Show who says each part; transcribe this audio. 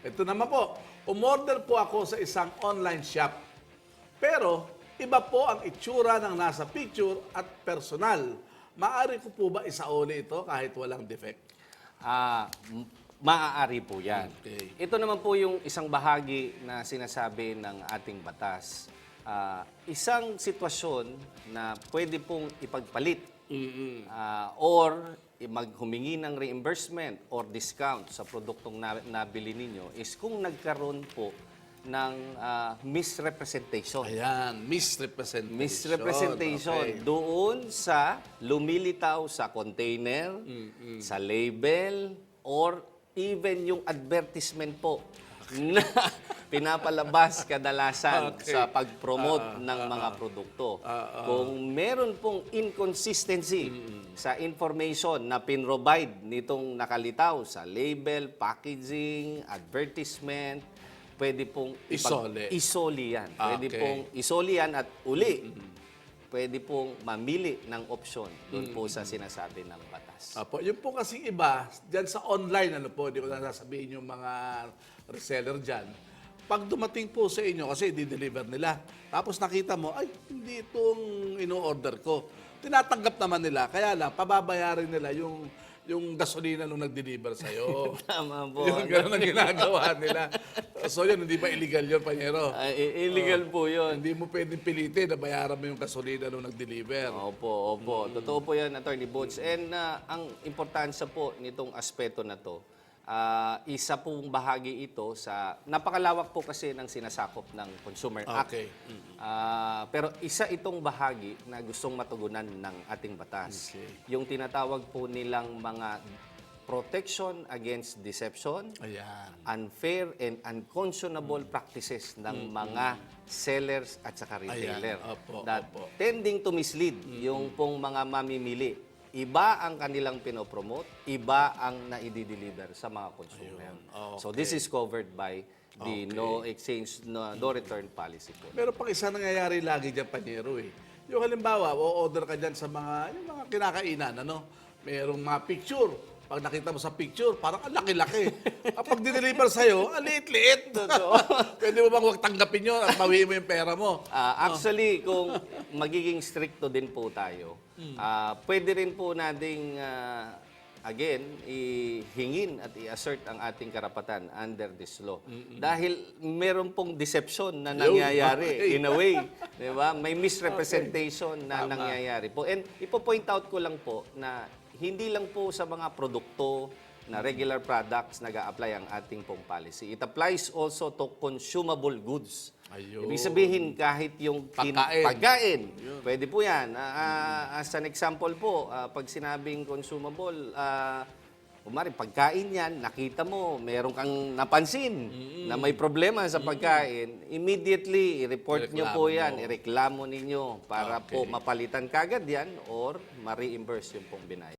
Speaker 1: Ito naman po, umorder po ako sa isang online shop. Pero iba po ang itsura ng nasa picture at personal. Maaari ko po ba isauli ito kahit walang defect?
Speaker 2: Maaari po yan.
Speaker 1: Okay.
Speaker 2: Ito naman po yung isang bahagi na sinasabi ng ating batas. Isang sitwasyon na pwede pong ipagpalit or maghumingi ng reimbursement or discount sa produktong nabili ninyo is kung nagkaroon po ng misrepresentation.
Speaker 1: Ayan, misrepresentation.
Speaker 2: Misrepresentation
Speaker 1: Okay.
Speaker 2: doon sa lumilitaw sa container, sa label, or even yung advertisement po na pinapalabas kadalasan
Speaker 1: Okay.
Speaker 2: sa pag-promote ng mga produkto. Kung meron pong inconsistency sa information na pinrovide nitong nakalitaw sa label, packaging, advertisement, pwede pong isoli yan. Pwede
Speaker 1: Okay.
Speaker 2: pong isoli yan at uli. Pwede pong mamili ng opsyon doon po sa sinasabi ng batas.
Speaker 1: Apo, yung po kasing iba, dyan sa online, ano po, di ko na sasabihin yung mga reseller dyan. Pag dumating po sa inyo, kasi di-deliver nila, tapos nakita mo, ay, hindi itong ino-order ko. Tinatanggap naman nila, kaya lang, pababayarin nila yung gasolina nung nag-deliver sa'yo.
Speaker 2: Tama po.
Speaker 1: Yung gano'n ang ginagawa nila. So yun, hindi ba illegal yun, Panyero?
Speaker 2: Illegal po yun.
Speaker 1: Hindi mo pwedeng pilitin na bayaran mo yung gasolina nung nag-deliver.
Speaker 2: Opo, opo. Totoo po yan, Attorney Bones. And ang importansya po nitong aspeto na to, isa pong bahagi ito sa, napakalawak po kasi ng sinasakop ng Consumer Act.
Speaker 1: Okay.
Speaker 2: Pero isa itong bahagi na gustong matugunan ng ating batas.
Speaker 1: Okay.
Speaker 2: Yung tinatawag po nilang mga protection against deception,
Speaker 1: Ayan.
Speaker 2: unfair and unconscionable practices ng mga sellers at saka retailer
Speaker 1: Ayan. Opo,
Speaker 2: that
Speaker 1: opo.
Speaker 2: tending to mislead yung pong mga mamimili. Iba ang kanilang pinopromote, iba ang naidi-deliver sa mga consumer.
Speaker 1: Ayun.
Speaker 2: So this is covered by the no exchange, no return policy po.
Speaker 1: Pero pang isa nangyayari lagi dyan, Panyero eh. Yung halimbawa, o-order ka dyan sa yung mga kinakainan, ano? Mayroong mga picture. Pag nakita mo sa picture, parang ang laki-laki. Kapag dineliver sa'yo, ang liit-liit. Pwede mo bang huwag tanggapin yun at mawiin mo yung pera mo?
Speaker 2: Actually, kung magiging stricto din po tayo, pwede rin po nating, again, ihingin at i-assert ang ating karapatan under this law. Dahil meron pong deception na nangyayari
Speaker 1: Okay.
Speaker 2: in a way. Di ba? May misrepresentation na nangyayari po. And ipo-point out ko lang po na hindi lang po sa mga produkto na regular products nag-a-apply ang ating pong policy. It applies also to consumable goods.
Speaker 1: Ayun.
Speaker 2: Ibig sabihin, kahit yung pagkain, pwede po yan. As an example po, pag sinabing consumable, kumari, pagkain yan, nakita mo, meron kang napansin na may problema sa pagkain, immediately, i-report nyo po yan, ireklamo ninyo para po mapalitan kagad yan or ma-reimburse yung pong binayad.